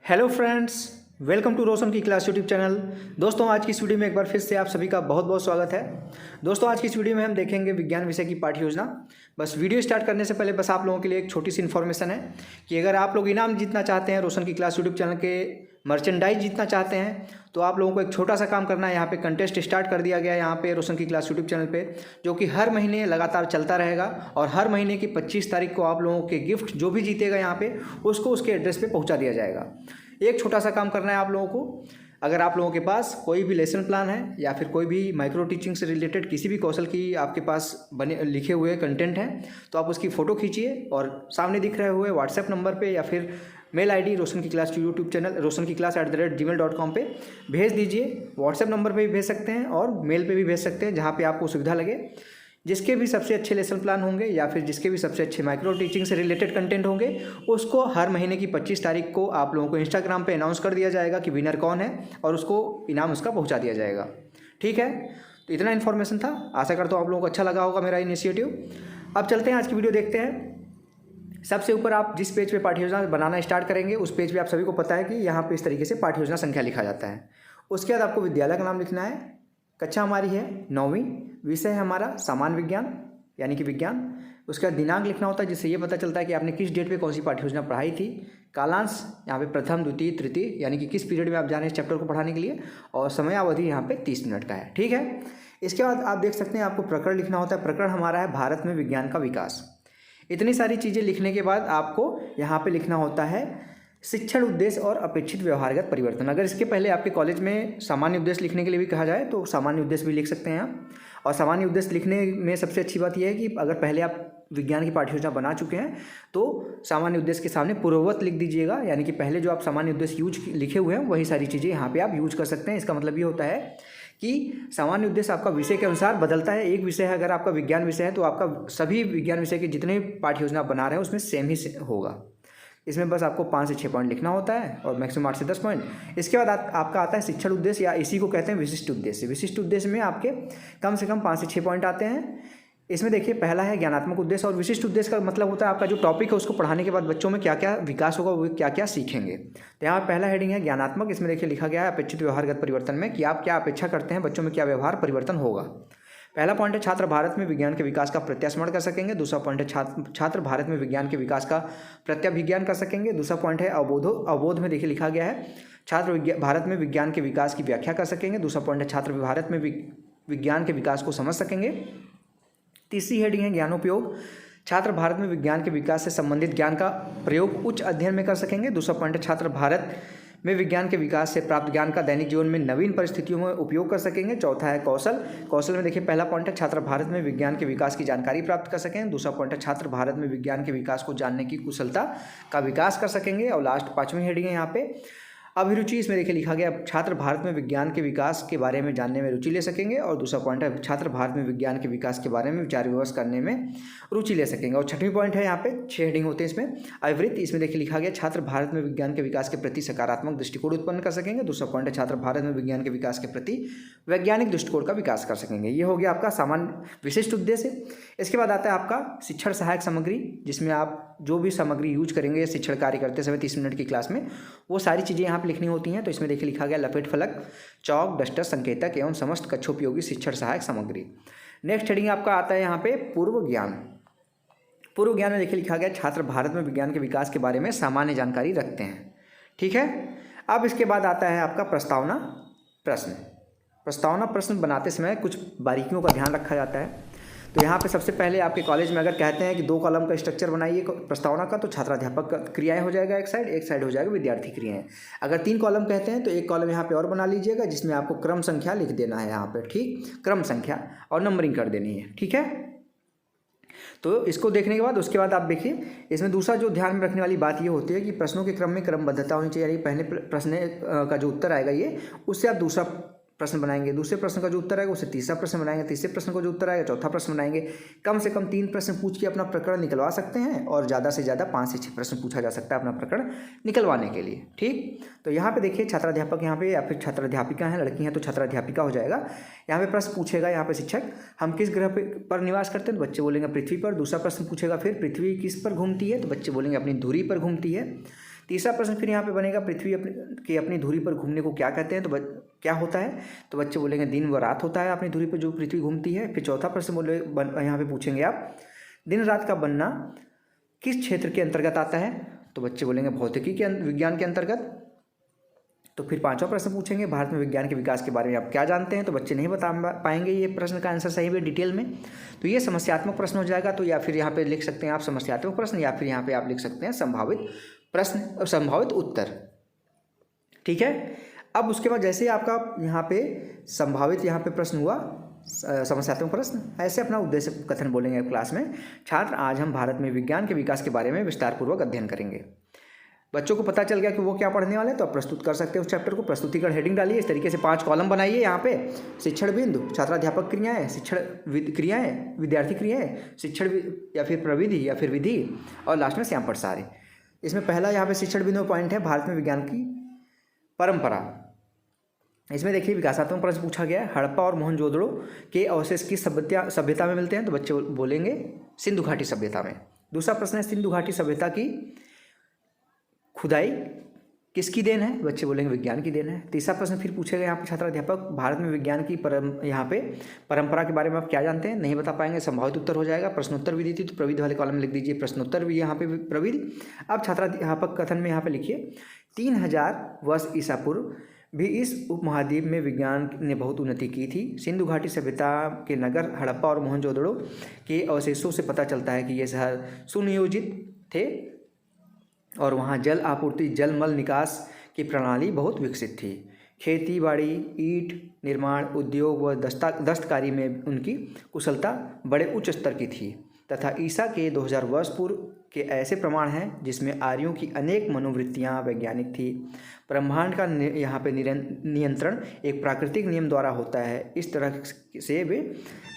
Hello friends, welcome to रोशन की class YouTube channel. दोस्तों, आज की इस वीडियो में एक बार फिर से आप सभी का बहुत बहुत स्वागत है। दोस्तों, आज की इस वीडियो में हम देखेंगे विज्ञान विषय की पाठ्य योजना। बस वीडियो स्टार्ट करने से पहले बस आप लोगों के लिए एक छोटी सी इन्फॉर्मेशन है कि अगर आप लोग इनाम जीतना चाहते हैं, रोशन की क्लास यूट्यूब चैनल के मर्चेंडाइज जीतना चाहते हैं, तो आप लोगों को एक छोटा सा काम करना है। यहाँ पे कंटेस्ट स्टार्ट कर दिया गया है यहाँ पे रोशन की क्लास यूट्यूब चैनल पे, जो कि हर महीने लगातार चलता रहेगा और हर महीने की 25 तारीख को आप लोगों के गिफ्ट जो भी जीतेगा यहाँ पे उसको उसके एड्रेस पे पहुँचा दिया जाएगा। एक छोटा सा काम करना है आप लोगों को। अगर आप लोगों के पास कोई भी लेसन प्लान है या फिर कोई भी माइक्रो टीचिंग से रिलेटेड किसी भी कौशल की आपके पास बने लिखे हुए कंटेंट हैं, तो आप उसकी फ़ोटो खींचिए और सामने दिख रहे हुए व्हाट्सएप नंबर पे या फिर मेल आईडी रोशन की क्लास यूट्यूब चैनल रोशन की क्लास @gmail.com पे भेज दीजिए। व्हाट्सएप नंबर पे भी भेज सकते हैं और मेल पे भी भेज सकते हैं, जहाँ पे आपको सुविधा लगे। जिसके भी सबसे अच्छे लेसन प्लान होंगे या फिर जिसके भी सबसे अच्छे माइक्रो टीचिंग से रिलेटेड कंटेंट होंगे, उसको हर महीने की 25 तारीख को आप लोगों को इंस्टाग्राम पे अनाउंस कर दिया जाएगा कि विनर कौन है और उसको इनाम उसका पहुंचा दिया जाएगा। ठीक है, तो इतना इन्फॉर्मेशन था। आशा करता हूँ आप लोगों को अच्छा लगा होगा मेरा इनिशिएटिव। अब चलते हैं, आज की वीडियो देखते हैं। सबसे ऊपर आप जिस पेज पे पाठ्य योजना बनाना स्टार्ट करेंगे, उस पेज पे आप सभी को पता है कि यहाँ पे इस तरीके से पाठ्य योजना संख्या लिखा जाता है। उसके बाद आपको विद्यालय का नाम लिखना है। कक्षा हमारी है 9वीं, विषय है हमारा सामान्य विज्ञान यानी कि विज्ञान। उसका दिनांक लिखना होता है, जिससे ये पता चलता है कि आपने किस डेट पे कौन सी पाठ्य योजना पढ़ाई थी। कालांश यहाँ पे प्रथम, द्वितीय, तृतीय यानी कि किस पीरियड में आप जा रहे हैं इस चैप्टर को पढ़ाने के लिए, और समय अवधि यहाँ पे 30 मिनट का है। ठीक है, इसके बाद आप देख सकते हैं आपको प्रकरण लिखना होता है। प्रकरण हमारा है भारत में विज्ञान का विकास। इतनी सारी चीज़ें लिखने के बाद आपको यहाँ पर लिखना होता है शिक्षण उद्देश्य और अपेक्षित व्यवहारगत परिवर्तन। अगर इसके पहले आपके कॉलेज में सामान्य उद्देश्य लिखने के लिए भी कहा जाए तो सामान्य उद्देश्य भी लिख सकते हैं आप। और सामान्य उद्देश्य लिखने में सबसे अच्छी बात यह है कि अगर पहले आप विज्ञान की पाठ्य योजना बना चुके हैं तो सामान्य उद्देश्य के सामने पूर्ववत लिख दीजिएगा, यानी कि पहले जो आप सामान्य उद्देश्य यूज लिखे हुए हैं वही सारी चीज़ें यहाँ पर आप यूज कर सकते हैं। इसका मतलब ये होता है कि सामान्य उद्देश्य आपका विषय के अनुसार बदलता है। एक विषय है, अगर आपका विज्ञान विषय है तो आपका सभी विज्ञान विषय के जितने पाठ्य योजना बना रहे हैं उसमें सेम ही होगा। इसमें बस आपको 5 से 6 पॉइंट लिखना होता है और मैक्सिमम 8 से 10 पॉइंट। इसके बाद आपका आता है शिक्षण उद्देश्य, या इसी को कहते हैं विशिष्ट उद्देश्य। विशिष्ट उद्देश्य में आपके कम से कम 5 से 6 पॉइंट आते हैं। इसमें देखिए, पहला है ज्ञानात्मक उद्देश्य, और विशिष्ट उद्देश्य का मतलब होता है आपका जो टॉपिक है उसको पढ़ाने के बाद बच्चों में क्या क्या विकास होगा, वो क्या क्या सीखेंगे। तो यहाँ पहला हेडिंग है ज्ञानात्मक। इसमें देखिए लिखा गया है अपेक्षित व्यवहारगत परिवर्तन में, कि आप क्या अपेक्षा करते हैं बच्चों में क्या व्यवहार परिवर्तन होगा। पहला पॉइंट है छात्र भारत में विज्ञान के विकास का प्रत्यास्मरण कर सकेंगे। दूसरा पॉइंट है छात्र भारत में विज्ञान के विकास का प्रत्याभिज्ञान कर सकेंगे। दूसरा पॉइंट है अवबोध में देखिए लिखा गया है छात्र भारत में विज्ञान के विकास की व्याख्या कर सकेंगे। दूसरा पॉइंट है छात्र भारत में विज्ञान के विकास को समझ सकेंगे। तीसरी हेडिंग है ज्ञानोपयोग। छात्र भारत में विज्ञान के विकास से संबंधित ज्ञान का प्रयोग उच्च अध्ययन में कर सकेंगे। दूसरा पॉइंट है छात्र भारत में विज्ञान के विकास से प्राप्त ज्ञान का दैनिक जीवन में नवीन परिस्थितियों में उपयोग कर सकेंगे। चौथा है कौशल। कौशल में देखिए पहला पॉइंट है छात्र भारत में विज्ञान के विकास की जानकारी प्राप्त कर सकें। दूसरा पॉइंट है छात्र भारत में विज्ञान के विकास को जानने की कुशलता का विकास कर सकेंगे। और लास्ट 5वीं हेडिंग है यहाँ पे अभिरुचि। इसमें देखिए लिखा गया छात्र भारत में विज्ञान के विकास के बारे में जानने में रुचि ले सकेंगे। और दूसरा पॉइंट है छात्र भारत में विज्ञान के विकास के बारे में विचार विमर्श करने में रुचि ले सकेंगे। और 6वीं पॉइंट है यहाँ पे 6 हेडिंग होते हैं इसमें अवृत्त। इसमें देखिए लिखा गया छात्र भारत में विज्ञान के विकास के प्रति सकारात्मक दृष्टिकोण उत्पन्न कर सकेंगे। दूसरा पॉइंट है छात्र भारत में विज्ञान के विकास के प्रति वैज्ञानिक दृष्टिकोण का विकास कर सकेंगे। ये हो गया आपका सामान्य विशिष्ट उद्देश्य। इसके बाद आता है आपका शिक्षण सहायक सामग्री, जिसमें आप जो भी सामग्री यूज करेंगे शिक्षण कार्य करते समय 30 मिनट की क्लास में, वो सारी चीज़ें यहाँ पर लिखनी होती हैं। तो इसमें देखिए लिखा गया लपेट फलक, चौक, डस्टर, संकेतक एवं समस्त कक्षोपयोगी शिक्षण सहायक सामग्री। नेक्स्ट हेडिंग आपका आता है यहाँ पे पूर्व ज्ञान। पूर्व ज्ञान में देखिए लिखा गया छात्र भारत में विज्ञान के विकास के बारे में सामान्य जानकारी रखते हैं। ठीक है, अब इसके बाद आता है आपका प्रस्तावना प्रश्न। प्रस्तावना प्रश्न बनाते समय कुछ बारीकियों का ध्यान रखा जाता है। तो यहाँ पे सबसे पहले आपके कॉलेज में अगर कहते हैं कि 2 कॉलम का स्ट्रक्चर बनाइए प्रस्तावना का, तो छात्राध्यापक क्रियाएं हो जाएगा एक साइड हो जाएगा विद्यार्थी क्रियाएं। अगर 3 कॉलम कहते हैं तो 1 कॉलम यहाँ पे और बना लीजिएगा, जिसमें आपको क्रम संख्या लिख देना है यहाँ पे। ठीक, क्रम संख्या और नंबरिंग कर देनी है। ठीक है, तो इसको देखने के बाद उसके बाद आप देखिए इसमें दूसरा जो ध्यान में रखने वाली बात ये होती है कि प्रश्नों के क्रम में क्रमबद्धता होनी चाहिए। यानी पहले प्रश्न का जो उत्तर आएगा ये, उससे आप दूसरा प्रश्न बनाएंगे, दूसरे प्रश्न का जो उत्तर आएगा उससे तीसरा प्रश्न बनाएंगे, तीसरे प्रश्न का जो उत्तर आएगा चौथा प्रश्न बनाएंगे। कम से कम 3 प्रश्न पूछ के अपना प्रकरण निकलवा सकते हैं, और ज़्यादा से ज़्यादा 5 से 6 प्रश्न पूछा जा सकता है अपना प्रकरण निकलवाने के लिए। ठीक, तो यहाँ पे देखिए छात्राध्यापक यहाँ पे या फिर छात्राध्यापिका हैं, लड़की हैं तो छात्राध्यापिका हो जाएगा। यहाँ पे प्रश्न पूछेगा यहाँ पे शिक्षक, हम किस ग्रह पर निवास करते हैं, तो बच्चे बोलेंगे पृथ्वी पर। दूसरा प्रश्न पूछेगा फिर पृथ्वी किस पर घूमती है, तो बच्चे बोलेंगे अपनी धुरी पर घूमती है। तीसरा प्रश्न फिर यहाँ पे बनेगा, पृथ्वी अपनी धुरी पर घूमने को क्या कहते हैं? तो क्या होता है? तो बच्चे बोलेंगे दिन व रात होता है अपनी धुरी पर जो पृथ्वी घूमती है। फिर चौथा प्रश्न यहाँ पे पूछेंगे आप, दिन रात का बनना किस क्षेत्र के अंतर्गत आता है? तो बच्चे बोलेंगे भौतिकी के विज्ञान के अंतर्गत। तो फिर पांचवा प्रश्न पूछेंगे, भारत में विज्ञान के विकास के बारे में आप क्या जानते हैं? तो बच्चे नहीं बता पाएंगे ये प्रश्न का आंसर सही में डिटेल में, तो ये समस्यात्मक प्रश्न हो जाएगा। तो या फिर यहाँ पे लिख सकते हैं आप समस्यात्मक प्रश्न, या फिर यहाँ पे आप लिख सकते हैं संभावित प्रश्न और संभावित उत्तर। ठीक है, अब उसके बाद जैसे आपका यहाँ पे संभावित यहाँ पे प्रश्न हुआ, समस्यात्मक प्रश्न, ऐसे अपना उद्देश्य कथन बोलेंगे क्लास में। छात्र, आज हम भारत में विज्ञान के विकास के बारे में विस्तारपूर्वक अध्ययन करेंगे। बच्चों को पता चल गया कि वो क्या पढ़ने वाले हैं, तो आप प्रस्तुत कर सकते हैं उस चैप्टर को। प्रस्तुतिकरण हेडिंग डालिए, इस तरीके से 5 कॉलम बनाइए। यहाँ पे शिक्षण बिंदु, छात्राध्यापक क्रियाएं, शिक्षण क्रियाएं, विद्यार्थी क्रियाएं, शिक्षण या फिर प्रविधि या फिर विधि, और लास्ट में श्याम प्रसारी। इसमें पहला यहाँ पे शिक्षण बिंदु पॉइंट है भारत में विज्ञान की परंपरा। इसमें देखिए विकासात्मक प्रश्न पूछा गया है, हड़प्पा और मोहनजोदड़ो के अवशेष किस सभ्यता में मिलते हैं? तो बच्चे बोलेंगे सिंधु घाटी सभ्यता में। दूसरा प्रश्न है, सिंधु घाटी सभ्यता की खुदाई किसकी देन है? बच्चे बोलेंगे विज्ञान की देन है। तीसरा प्रश्न फिर पूछेगा यहाँ पे छात्राध्यापक, भारत में विज्ञान की यहाँ पे परंपरा के बारे में आप क्या जानते हैं? नहीं बता पाएंगे, संभावित उत्तर हो जाएगा। प्रश्नोत्तर विधि थी तो प्रविधि वाले कॉलम में लिख दीजिए प्रश्नोत्तर भी यहाँ पे प्रविधि। अब छात्राध्यापक कथन में यहाँ पे लिखिए, 3000 वर्ष ईसा पूर्व भी इस उपमहाद्वीप में विज्ञान ने बहुत उन्नति की थी। सिंधु घाटी सभ्यता के नगर हड़प्पा और मोहनजोदड़ो के अवशेषों से पता चलता है कि ये शहर सुनियोजित थे और वहाँ जल आपूर्ति, जल मल निकास की प्रणाली बहुत विकसित थी। खेती बाड़ी, ईंट निर्माण, उद्योग व दस्तकारी में उनकी कुशलता बड़े उच्च स्तर की थी तथा ईसा के 2000 वर्ष पूर्व के ऐसे प्रमाण हैं जिसमें आर्यों की अनेक मनोवृत्तियाँ वैज्ञानिक थी। ब्रह्मांड का यहाँ पे नियंत्रण एक प्राकृतिक नियम द्वारा होता है। इस तरह से वे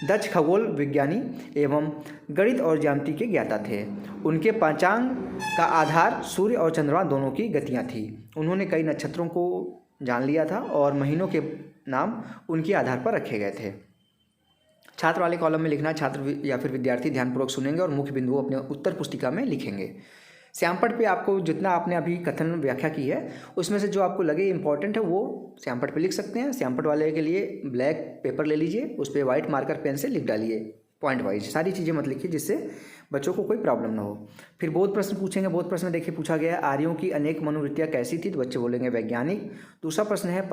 दक्ष खगोल विज्ञानी एवं गणित और ज्यामिति के ज्ञाता थे। उनके पंचांग का आधार सूर्य और चंद्रमा दोनों की गतियाँ थी। उन्होंने कई नक्षत्रों को जान लिया था और महीनों के नाम उनके आधार पर रखे गए थे। छात्र वाले कॉलम में लिखना, छात्र या फिर विद्यार्थी ध्यानपूर्वक सुनेंगे और मुख्य बिंदुओं अपने उत्तर पुस्तिका में लिखेंगे। श्यामपट पे आपको जितना आपने अभी कथन व्याख्या की है उसमें से जो आपको लगे इंपॉर्टेंट है वो श्यामपट पे लिख सकते हैं। श्यामपट वाले के लिए ब्लैक पेपर ले लीजिए, उस पर वाइट मार्कर पेन से लिख डालिए पॉइंट वाइज, सारी चीज़ें मत लिखिए जिससे बच्चों को कोई प्रॉब्लम ना हो। फिर बोध प्रश्न पूछेंगे। बोध प्रश्न में देखिए पूछा गया है आर्यों की अनेक मनोवृत्तियाँ कैसी थी? तो बच्चे बोलेंगे वैज्ञानिक। दूसरा प्रश्न है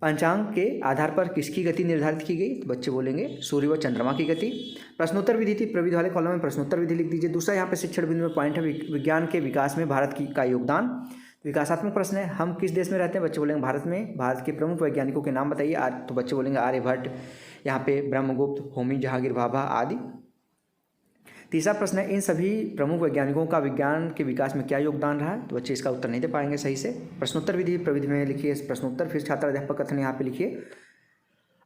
पंचांग के आधार पर किसकी गति निर्धारित की गई? तो बच्चे बोलेंगे सूर्य व चंद्रमा की गति। प्रश्नोत्तर विधि थी, प्रविधि वाले कॉलम में प्रश्नोत्तर विधि लिख दीजिए। दूसरा यहाँ पे शिक्षण बिंदु में पॉइंट है विज्ञान के विकास में भारत का योगदान। विकासात्मक प्रश्न है हम किस देश में रहते हैं? बच्चे बोलेंगे भारत में। भारत के प्रमुख वैज्ञानिकों के नाम बताइए। तो बच्चे बोलेंगे आर्यभट्ट, यहाँ पे ब्रह्मगुप्त, होमी, जहांगीर भाभा आदि। तीसरा प्रश्न है इन सभी प्रमुख वैज्ञानिकों का विज्ञान के विकास में क्या योगदान रहा है? तो बच्चे इसका उत्तर नहीं दे पाएंगे सही से। प्रश्नोत्तर विधि प्रविधि में लिखिए प्रश्नोत्तर। फिर छात्राध्यापक कथन यहाँ पे लिखिए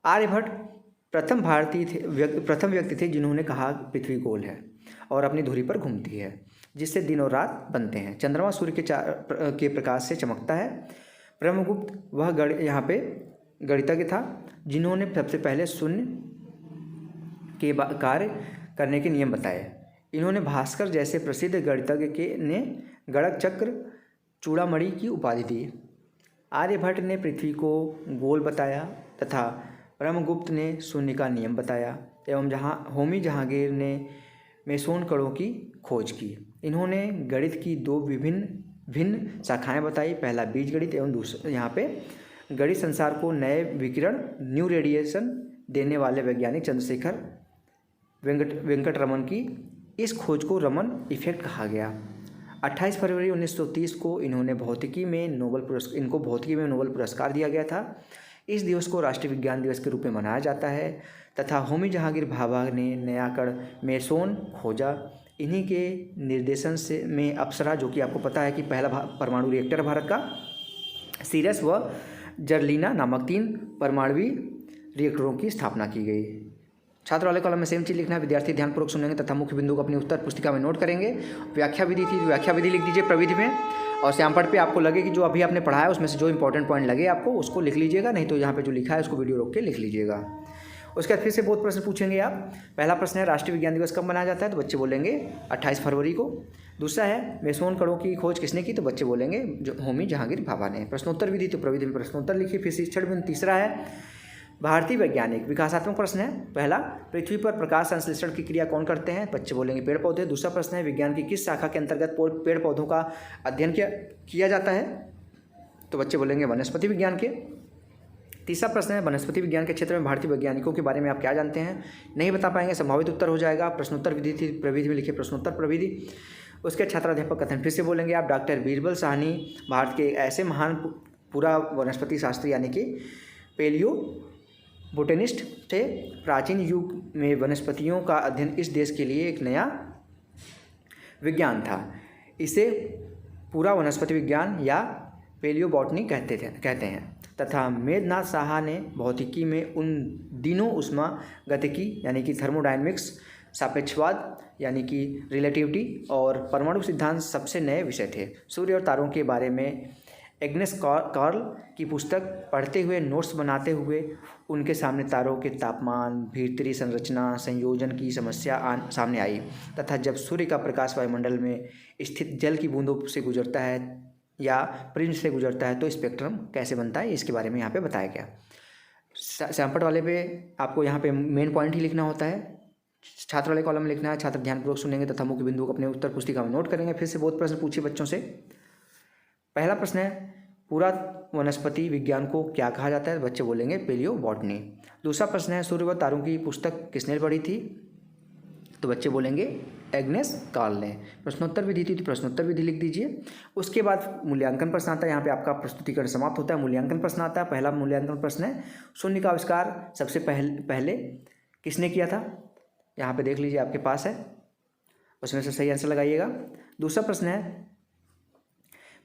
आर्यभट्ट प्रथम व्यक्ति थे जिन्होंने कहा पृथ्वी गोल है और अपनी धुरी पर घूमती है जिससे दिन और रात बनते हैं। चंद्रमा सूर्य के प्रकाश से चमकता है। ब्रह्मगुप्त वह यहाँ पे गणितज्ञ था जिन्होंने सबसे पहले शून्य के कार्य करने के नियम बताए। इन्होंने भास्कर जैसे प्रसिद्ध गणितज्ञ ने गणक चक्र चूड़ामणि की उपाधि दी। आर्यभट्ट ने पृथ्वी को गोल बताया तथा ब्रह्मगुप्त ने शून्य का नियम बताया एवं होमी जहांगीर ने मेसोन कणों की खोज की। इन्होंने गणित की 2 भिन्न शाखाएं बताई, पहला बीज गणित एवं दूसरा यहाँ पे गणित संसार को नए विकिरण न्यू रेडिएशन देने वाले वैज्ञानिक चंद्रशेखर वेंकटरमन की इस खोज को रमन इफेक्ट कहा गया। 28 फरवरी 1930 को भौतिकी में नोबेल पुरस्कार दिया गया था। इस दिवस को राष्ट्रीय विज्ञान दिवस के रूप में मनाया जाता है तथा होमी जहांगीर भाभा ने नया कण मेसोन खोजा। इन्हीं के निर्देशन से में अप्सरा, जो कि आपको पता है कि पहला परमाणु रिएक्टर भारत का, सीरस व जर्लिना नामक 3 परमाणु रिएक्टरों की स्थापना की गई। छात्र वाले कॉलम में सेम चीज़ लिखना है। विद्यार्थी ध्यानपूर्वक सुनेंगे तथा मुख्य बिंदु को अपनी उत्तर पुस्तिका में नोट करेंगे। व्याख्या विधि थी, व्याख्या विधि लिख दीजिए प्रविधि में, और श्यामपट पे आपको लगे कि जो अभी आपने पढ़ा है उसमें से जो इंपॉर्टेंट पॉइंट लगे आपको उसको लिख लीजिएगा, नहीं तो यहाँ पे जो लिखा है उसको वीडियो रोक के लिख लीजिएगा। उसके बाद फिर से बहुत प्रश्न पूछेंगे आप। पहला प्रश्न है राष्ट्रीय विज्ञान दिवस कब मनाया जाता है, तो बच्चे बोलेंगे 28 फरवरी को। दूसरा है मेसोन कणों की खोज किसने की, तो बच्चे बोलेंगे जो होमी जहांगीर भाभा ने। प्रश्नोत्तर विधि, तो प्रविधि में प्रश्नोत्तर लिखिए। फिर शिक्षण बिंदु तीसरा है भारतीय वैज्ञानिक विकासात्मक प्रश्न है। पहला, पृथ्वी पर प्रकाश संश्लेषण की क्रिया कौन करते हैं, बच्चे बोलेंगे पेड़ पौधे। दूसरा प्रश्न है विज्ञान की किस शाखा के अंतर्गत पेड़ पौधों का अध्ययन किया जाता है, तो बच्चे बोलेंगे वनस्पति विज्ञान के। तीसरा प्रश्न है वनस्पति विज्ञान के क्षेत्र में भारतीय वैज्ञानिकों के बारे में आप क्या जानते हैं, नहीं बता पाएंगे, संभावित उत्तर हो जाएगा। प्रश्नोत्तर विधि थी, प्रविधि में लिखिए प्रश्नोत्तर प्रविधि। उसके छात्राध्यापक कथन फिर से बोलेंगे आप। डॉक्टर बीरबल साहनी भारत के ऐसे महान पूरा वनस्पति शास्त्री यानी कि पेलियो बोटेनिस्ट थे। प्राचीन युग में वनस्पतियों का अध्ययन इस देश के लिए एक नया विज्ञान था। इसे पूरा वनस्पति विज्ञान या पेलियोबॉटनी कहते हैं। तथा मेघनाथ साहा ने भौतिकी में उन दिनों उष्मा गतिकी यानी कि थर्मोडायनेमिक्स, सापेक्षवाद यानी कि रिलेटिविटी और परमाणु सिद्धांत सबसे नए विषय थे। सूर्य और तारों के बारे में एग्नेस कार्ल की पुस्तक पढ़ते हुए नोट्स बनाते हुए उनके सामने तारों के तापमान, भीतरी संरचना, संयोजन की समस्या सामने आई तथा जब सूर्य का प्रकाश वायुमंडल में स्थित जल की बूंदों से गुजरता है या प्रिज्म से गुजरता है तो स्पेक्ट्रम कैसे बनता है, इसके बारे में यहाँ पे बताया गया। सैंपट वाले पे आपको यहाँ पे मेन पॉइंट ही लिखना होता है, छात्र वाले कॉलम में लिखना है। छात्र ध्यानपूर्वक सुनेंगे तथा मुख्य बिंदु को अपने उत्तर पुस्तिका में नोट करेंगे। फिर से बहुत प्रश्न पूछिए बच्चों से। पहला प्रश्न है पूरा वनस्पति विज्ञान को क्या कहा जाता है, बच्चे बोलेंगे पेलियोबॉटनी। दूसरा प्रश्न है सूर्य व तारों की पुस्तक किसने पढ़ी थी, तो बच्चे बोलेंगे एग्नेस कार्ल ने। प्रश्नोत्तर विधि थी तो प्रश्नोत्तर विधि लिख दीजिए। उसके बाद मूल्यांकन प्रश्न आता है, यहाँ पे आपका प्रस्तुतिकरण समाप्त होता है। मूल्यांकन प्रश्न आता है। पहला मूल्यांकन प्रश्न है शून्य का आविष्कार सबसे पहले किसने किया था, यहाँ पे देख लीजिए आपके पास है, उसमें से सही आंसर लगाइएगा। दूसरा प्रश्न है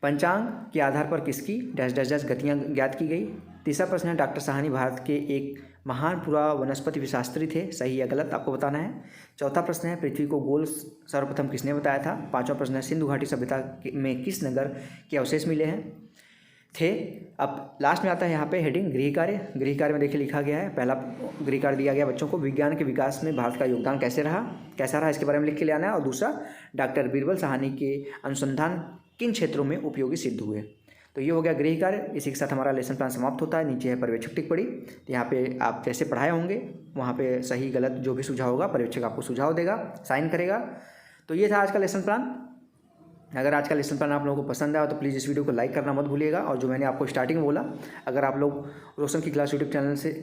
पंचांग के आधार पर किसकी डैश डैश डैश गतियाँ ज्ञात की गई। तीसरा प्रश्न है डॉक्टर साहनी भारत के एक महान पुरा वनस्पति शास्त्री थे, सही या गलत आपको बताना है। चौथा प्रश्न है पृथ्वी को गोल सर्वप्रथम किसने बताया था। पांचवा प्रश्न है सिंधु घाटी सभ्यता में किस नगर के अवशेष मिले थे। अब लास्ट में आता है यहाँ पे हेडिंग गृह कार्य। गृह कार्य में देखिए लिखा गया है, पहला गृह कार्य दिया गया बच्चों को विज्ञान के विकास में भारत का योगदान कैसा रहा इसके बारे में लिख के ले आना है। और दूसरा डॉक्टर बीरबल साहनी के अनुसंधान किन क्षेत्रों में उपयोगी सिद्ध हुए। तो ये हो गया गृह कार्य। इसी के साथ हमारा लेसन प्लान समाप्त होता है। नीचे है पर्यवेक्षक टिप्पणी, तो यहाँ पे आप जैसे पढ़ाए होंगे वहाँ पे सही गलत जो भी सुझाव होगा पर्यवेक्षक आपको सुझाव देगा, साइन करेगा। तो ये था आज का लेसन प्लान। अगर आज का लेसन प्लान आप लोगों को पसंद आया तो प्लीज़ इस वीडियो को लाइक करना मत भूलिएगा। और जो मैंने आपको स्टार्टिंग में बोला, अगर आप लोग रोशन की क्लास यूट्यूब चैनल से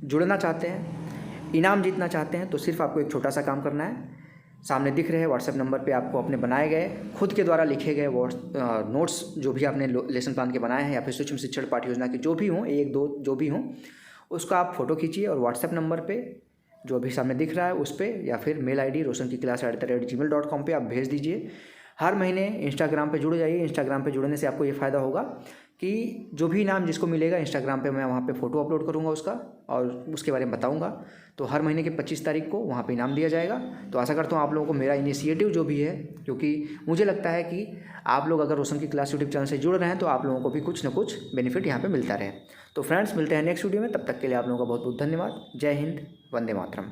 जुड़ना चाहते हैं, इनाम जीतना चाहते हैं, तो सिर्फ आपको एक छोटा सा काम करना है। सामने दिख रहे व्हाट्सएप नंबर पे आपको अपने बनाए गए खुद के द्वारा लिखे गए नोट्स जो भी आपने लेसन प्लान के बनाए हैं या फिर सूक्ष्म शिक्षण पाठ्य योजना के जो भी हों, एक दो जो भी हों, उसका आप फोटो खींचिए और व्हाट्सएप नंबर पे जो अभी सामने दिख रहा है उस पर या फिर मेल आईडी rosanki class@gmail.com पे आप भेज दीजिए। हर महीने इंस्टाग्राम पे जुड़ जाइए। इंस्टाग्राम पे जुड़ने से आपको ये फ़ायदा होगा कि जो भी इनाम जिसको मिलेगा इंस्टाग्राम पे मैं वहाँ पे फ़ोटो अपलोड करूँगा उसका और उसके बारे में बताऊँगा। तो हर महीने के 25 तारीख को वहाँ पे इनाम दिया जाएगा। तो आशा करता हूँ आप लोगों को मेरा इनिशिएटिव जो भी है, क्योंकि मुझे लगता है कि आप लोग अगर रोशन की क्लास यूट्यूब चैनल से जुड़ रहे हैं तो आप लोगों को भी कुछ ना कुछ बेनिफिट यहाँ पर मिलता रहे। तो फ्रेंड्स मिलते हैं नेक्स्ट वीडियो में, तब तक के लिए आप लोगों का बहुत बहुत धन्यवाद। जय हिंद, वंदे मातरम।